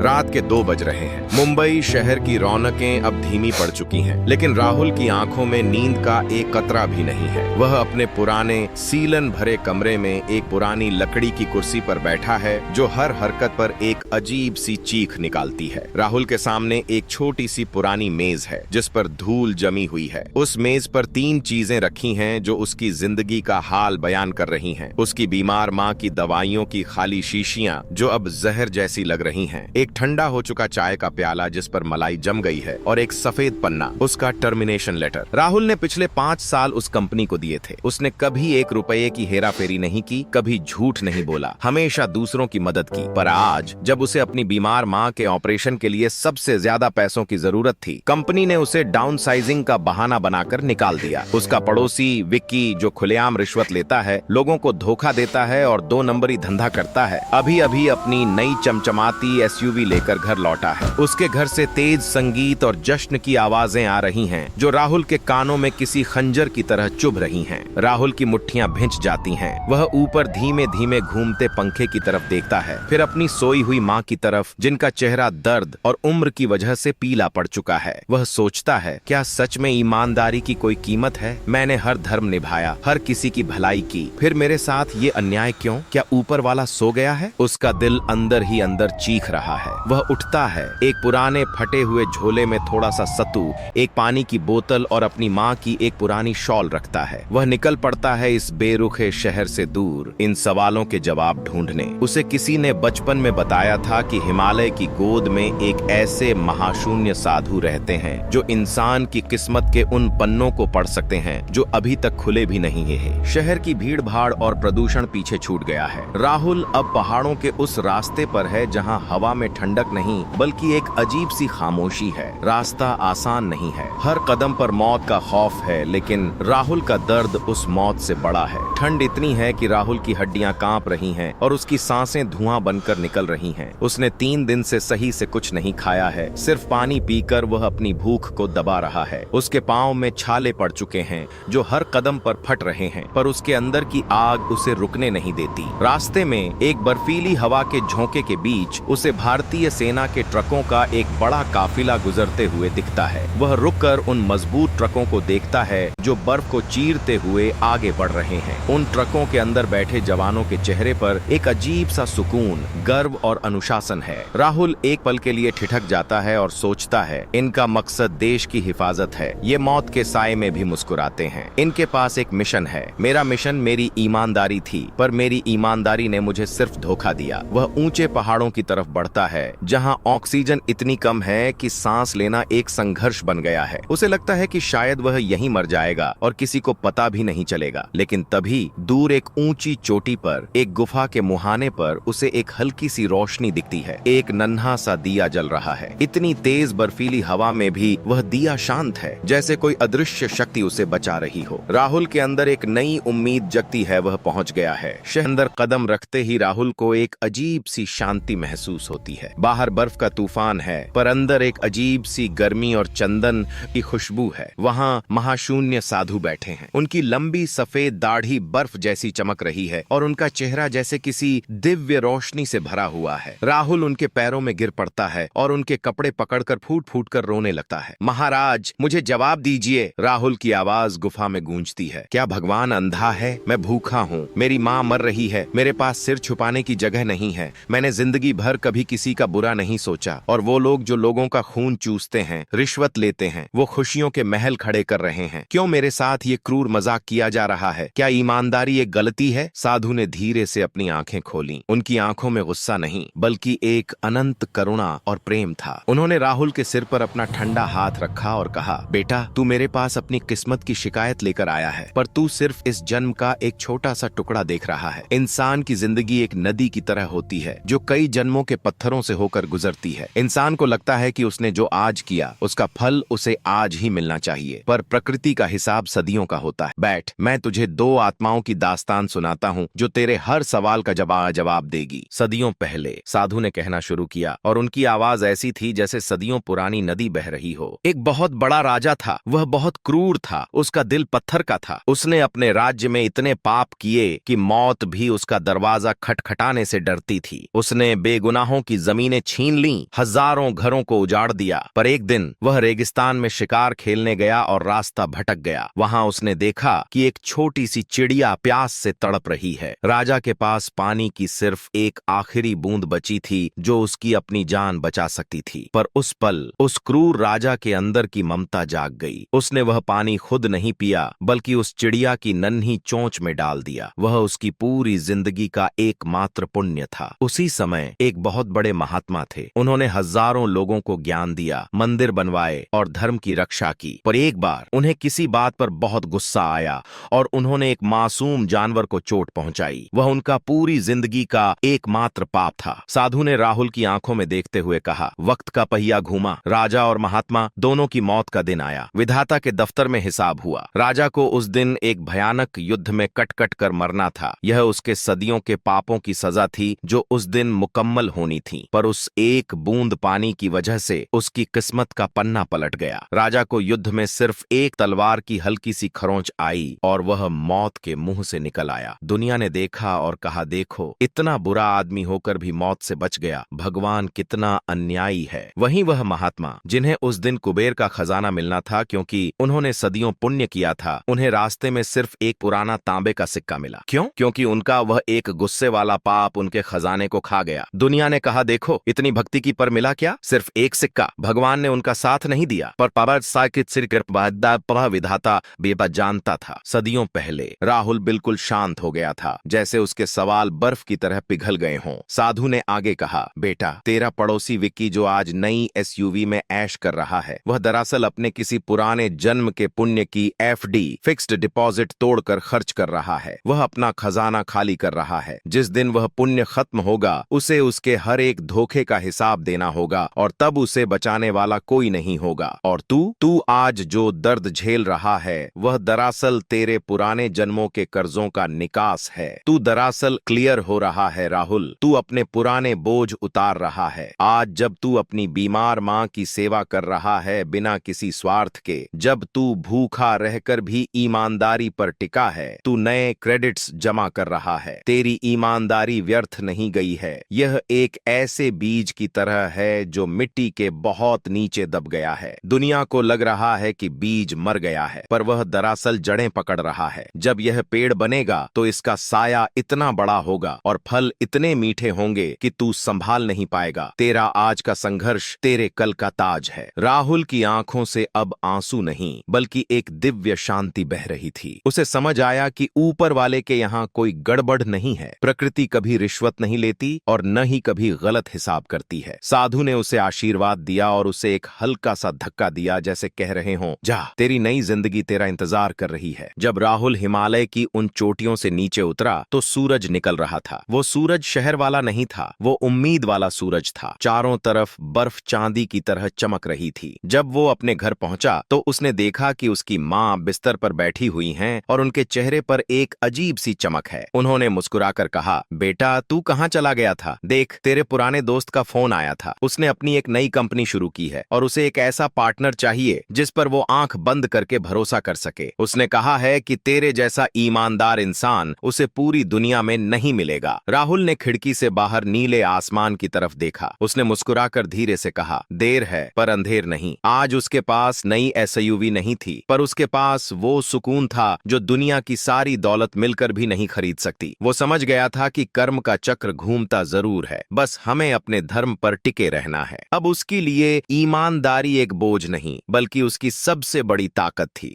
रात के 2 बज रहे हैं। मुंबई शहर की रौनकें अब धीमी पड़ चुकी हैं, लेकिन राहुल की आंखों में नींद का एक कतरा भी नहीं है। वह अपने पुराने सीलन भरे कमरे में एक पुरानी लकड़ी की कुर्सी पर बैठा है, जो हर हरकत पर एक अजीब सी चीख निकालती है। राहुल के सामने एक छोटी सी पुरानी मेज है, जिस पर धूल जमी हुई है। उस मेज पर 3 चीजें रखी हैं जो उसकी जिंदगी का हाल बयान कर रही हैं। उसकी बीमार माँ की दवाइयों की खाली शीशियां जो अब जहर जैसी लग रही हैं, एक ठंडा हो चुका चाय का प्याला जिस पर मलाई जम गई है, और एक सफेद पन्ना, उसका टर्मिनेशन लेटर। राहुल ने पिछले 5 साल उस कंपनी को दिए थे। उसने कभी 1 रुपये की हेराफेरी नहीं की, कभी झूठ नहीं बोला, हमेशा दूसरों की मदद की। पर आज जब उसे अपनी बीमार माँ के ऑपरेशन के लिए सबसे ज्यादा पैसों की जरूरत थी, कंपनी ने उसे डाउनसाइजिंग का बहाना बनाकर निकाल दिया। उसका पड़ोसी विक्की, जो खुलेआम रिश्वत लेता है, लोगों को धोखा देता है और 2 नंबरी धंधा करता है, अभी अभी अपनी नई चमचमाती एसयूवी लेकर घर लौटा है। उसके घर से तेज संगीत और जश्न की आवाजें आ रही हैं, जो राहुल के कानों में किसी खंजर की तरह चुभ रही हैं। राहुल की मुट्ठियां भिंच जाती हैं। वह ऊपर धीमे धीमे घूमते पंखे की तरफ देखता है, फिर अपनी सोई हुई माँ की तरफ, जिनका चेहरा दर्द और उम्र की वजह से पीला पड़ चुका है। वह सोचता है, क्या सच में ईमानदारी की कोई कीमत है? मैंने हर धर्म निभाया, हर किसी की भलाई की, फिर मेरे साथ ये अन्याय क्यों? क्या ऊपर वाला सो गया है? उसका दिल अंदर ही अंदर चीख रहा है। वह उठता है, एक पुराने फटे हुए झोले में थोड़ा सा सत्तू, एक पानी की बोतल और अपनी माँ की एक पुरानी शॉल रखता है। वह निकल पड़ता है इस बेरुखे शहर से दूर, इन सवालों के जवाब ढूंढने। उसे किसी ने बचपन में बताया था कि हिमालय की गोद में एक ऐसे महाशून्य साधु रहते हैं, जो इंसान की किस्मत के उन पन्नों को पढ़ सकते हैं जो अभी तक खुले भी नहीं है। शहर की भीड़ भाड़ और प्रदूषण पीछे छूट गया है। राहुल अब पहाड़ों के उस रास्ते पर है जहां हवा में ठंडक नहीं, बल्कि एक अजीब सी खामोशी है। रास्ता आसान नहीं है, हर कदम पर मौत का खौफ है, लेकिन राहुल का दर्द उस मौत से बड़ा है। ठंड इतनी है कि राहुल की हड्डियां कांप रही हैं और उसकी सांसें धुआं बनकर निकल रही हैं। उसने 3 दिन से सही से कुछ नहीं खाया है, सिर्फ पानी पीकर वह अपनी भूख को दबा रहा है। उसके पांव में छाले पड़ चुके हैं, जो हर कदम पर फट रहे हैं, पर उसके अंदर की आग उसे रुकने नहीं देती। रास्ते में एक बर्फीली हवा के झोंके के बीच उसे भारतीय सेना के ट्रकों का एक बड़ा काफिला गुजरते हुए दिखता है। वह रुककर उन मजबूत ट्रकों को देखता है जो बर्फ को चीरते हुए आगे बढ़ रहे हैं। उन ट्रकों के अंदर बैठे जवानों के चेहरे पर एक अजीब सा सुकून, गर्व और अनुशासन है। राहुल एक पल के लिए ठिठक जाता है और सोचता है, इनका मकसद देश की हिफाजत है। ये मौत के साए में भी मुस्कुराते हैं। इनके पास एक मिशन है। मेरा मिशन मेरी ईमानदारी थी, पर मेरी ईमानदारी ने मुझे सिर्फ धोखा दिया। वह ऊंचे पहाड़ों की तरफ बढ़ता है, जहां ऑक्सीजन इतनी कम है कि सांस लेना एक संघर्ष बन गया है। उसे लगता है कि शायद वह यहीं मर जाएगा और किसी को पता भी नहीं चलेगा। लेकिन तभी दूर एक ऊंची चोटी पर, एक गुफा के मुहाने पर उसे एक हल्की सी रोशनी दिखती है। एक नन्हा सा दिया जल रहा है। इतनी तेज बर्फीली हवा में भी वह दिया शांत है, जैसे कोई अदृश्य शक्ति उसे बचा रही हो। राहुल के अंदर एक नई उम्मीद जगती है। वह पहुंच गया है। शहर अंदर कदम रखते ही राहुल को एक अजीब सी शांति महसूस होती है। बाहर बर्फ का तूफान है, पर अंदर एक अजीब सी गर्मी और चंदन की खुशबू है। वहाँ महाशून्य साधु बैठे हैं। उनकी लंबी सफेद दाढ़ी बर्फ जैसी चमक रही है और उनका चेहरा जैसे किसी दिव्य रोशनी से भरा हुआ है। राहुल उनके पैरों में गिर पड़ता है और उनके कपड़े पकड़कर फूट फूट कर रोने लगता है। महाराज, मुझे जवाब दीजिए, राहुल की आवाज गुफा में गूंजती है। क्या भगवान अंधा है? मैं भूखा हूँ, मेरी माँ मर रही है, मेरे पास सिर छुपाने की जगह नहीं है। मैंने जिंदगी भर कभी किसी का बुरा नहीं सोचा, और वो लोग जो लोगों का खून चूसते हैं, रिश्वत लेते हैं, वो खुशियों के महल खड़े कर रहे हैं। क्यों मेरे साथ ये क्रूर मजाक किया जा रहा है? क्या ईमानदारी एक गलती है? साधु ने धीरे से अपनी आंखें खोली। उनकी आंखों में गुस्सा नहीं, बल्कि एक अनंत करुणा और प्रेम था। उन्होंने राहुल के सिर पर अपना ठंडा हाथ रखा और कहा, बेटा, तू मेरे पास अपनी किस्मत की शिकायत लेकर आया है, पर तू सिर्फ इस जन्म का एक छोटा सा टुकड़ा देख रहा है। इंसान की जिंदगी एक नदी की तरह होती है, जो कई जन्मों के पत्थरों से होकर गुजरती है। इंसान को लगता है कि उसने जो आज किया, उसका फल उसे आज ही मिलना चाहिए, पर प्रकृति का हिसाब सदियों का होता है। बैठ, मैं तुझे 2 आत्माओं की दास्तान सुनाता हूँ, जो तेरे हर सवाल का जवाब देगी। सदियों पहले, साधु ने कहना शुरू किया, और उनकी आवाज ऐसी थी जैसे सदियों पुरानी नदी बह रही हो। एक बहुत बड़ा राजा था। वह बहुत क्रूर था। उसका दिल पत्थर का था। उसने अपने राज्य में इतने पाप किए कि मौत भी उसका दरवाजा खटखटाने से डरती थी। उसने बेगुनाहों की जमीनें छीन लीं, हजारों घरों को उजाड़ दिया। पर एक दिन वह रेगिस्तान में शिकार खेलने गया और रास्ता भटक गया। वहां उसने देखा कि एक छोटी सी चिड़िया प्यास से तड़प रही है। राजा के पास पानी की सिर्फ एक आखिरी बूंद बची थी जो उसकी अपनी जान बचा सकती थी। पर उस पल उस क्रूर राजा के अंदर की ममता जाग गई। उसने वह पानी खुद नहीं पिया बल्कि उस चिड़िया की नन्ही चोंच में डाल दिया। वह उसकी पूरी जिंदगी का एकमात्र पुण्य था। उसी समय एक बहुत बड़े महात्मा थे। उन्होंने हजारों लोगों को ज्ञान दिया, मंदिर बनवाए और धर्म की रक्षा की। पर एक बार उन्हें किसी बात पर बहुत गुस्सा आया और उन्होंने एक मासूम जानवर को चोट पहुंचाई। वह उनका पूरी जिंदगी का एकमात्र पाप था। साधु ने राहुल की आंखों में देखते हुए कहा, वक्त का पहिया घूमा, राजा और महात्मा दोनों की मौत का दिन आया। विधाता के दफ्तर में हिसाब हुआ। राजा को उस दिन एक भयानक युद्ध में कट कट कर मरना था। यह उसके सदियों के पापों की सजा थी जो उस दिन मुकम्मल होनी थी। पर उस एक बूंद पानी की वजह से उसकी किस्मत का पन्ना पलट गया। राजा को युद्ध में सिर्फ एक तलवार की हल्की सी खरोंच आई और वह मौत के मुंह से निकल आया। दुनिया ने देखा और कहा, देखो, इतना बुरा आदमी होकर भी मौत से बच गया। भगवान कितना अन्यायी है। वहीं वह महात्मा जिन्हें उस दिन कुबेर का खजाना मिलना था क्योंकि उन्होंने सदियों पुण्य किया था, उन्हें रास्ते में सिर्फ एक पुराना तांबे का सिक्का मिला। क्यों? क्योंकि उनका वह एक गुस्से वाला पाप उनके खजाने को खा गया। दुनिया ने कहा, देखो, इतनी भक्ति की पर मिला क्या? सिर्फ एक सिक्का। भगवान ने उनका साथ नहीं दिया। पर विधाता बेबा जानता था। सदियों पहले राहुल बिल्कुल शांत हो गया था, जैसे उसके सवाल बर्फ की तरह पिघल गए हों। साधु ने आगे कहा, बेटा, तेरा पड़ोसी विक्की जो आज नई एसयूवी में ऐश कर रहा है, वह दरअसल अपने किसी पुराने जन्म के पुण्य की एफडी फिक्स्ड डिपॉजिट तोड़कर खर्च कर रहा है। वह अपना खजाना खाली कर रहा है। जिस दिन वह पुण्य खत्म होगा उसे उसके हर एक धोखे का हिसाब देना होगा और तब उसे बचाने वाला कोई नहीं होगा। और तू आज जो दर्द झेल रहा है वह दरअसल तेरे पुराने जन्मों के कर्जों का निकास है। तू दरअसल क्लियर हो रहा है राहुल। तू अपने पुराने बोझ उतार रहा है। आज जब तू अपनी बीमार माँ की सेवा कर रहा है बिना किसी स्वार्थ के, जब तू भूखा रहकर भी ईमानदारी पर टिका है, तू नए क्रेडिट्स जमा कर रहा है। तेरी ईमानदारी व्यर्थ नहीं गई है। यह एक ऐसे बीज की तरह है जो मिट्टी के बहुत नीचे दब गया है। दुनिया को लग रहा है कि बीज मर गया है, पर वह दरअसल जड़ें पकड़ रहा है। जब यह पेड़ बनेगा तो इसका साया इतना बड़ा होगा और फल इतने मीठे होंगे कि तू संभाल नहीं पाएगा। तेरा आज का संघर्ष तेरे कल का ताज है। राहुल की आंखों से अब आंसू नहीं बल्कि एक दिव्य शांति बह रही थी। उसे समझ आया कि ऊपर वाले के यहाँ कोई गड़बड़ नहीं है। प्रकृति कभी रिश्वत नहीं लेती और न ही कभी गलत हिसाब करती है। साधु ने उसे आशीर्वाद दिया और उसे एक हल्का सा धक्का दिया, जैसे कह रहे हों, जा, तेरी नई जिंदगी तेरा इंतजार कर रही है। जब राहुल हिमालय की उन चोटियों से नीचे उतरा तो सूरज निकल रहा था। वो सूरज शहर वाला नहीं था, वो उम्मीद वाला सूरज था। चारों तरफ बर्फ चांदी की तरह चमक रही थी। जब वो अपने घर पहुंचा तो उसने देखा कि उसकी माँ बिस्तर पर बैठी हुई हैं और उनके चेहरे पर एक अजीब सी चमक है। उन्होंने मुस्कुराकर कहा, बेटा, तू कहाँ चला गया था? देख, तेरे पुराने दोस्त का फोन आया था। उसने अपनी एक नई कंपनी शुरू की है और उसे एक ऐसा पार्टनर चाहिए जिस पर वो आंख बंद करके भरोसा कर सके। उसने कहा है कि तेरे जैसा ईमानदार इंसान उसे पूरी दुनिया में नहीं मिलेगा। राहुल ने खिड़की से बाहर नीले आसमान की तरफ देखा। उसने मुस्कुराकर धीरे से कहा, देर है पर अंधेर नहीं। आज उसके पास नई एसयूवी नहीं थी, पर उसके पास वो सुकून था जो दुनिया की सारी दौलत मिलकर भी नहीं खरीद सकती। वो समझ गया था कि कर्म का चक्र घूमता जरूर है, बस हमें अपने धर्म पर टिके रहना है। अब उसके लिए ईमानदारी एक बोझ नहीं बल्कि उसकी सबसे बड़ी ताकत थी।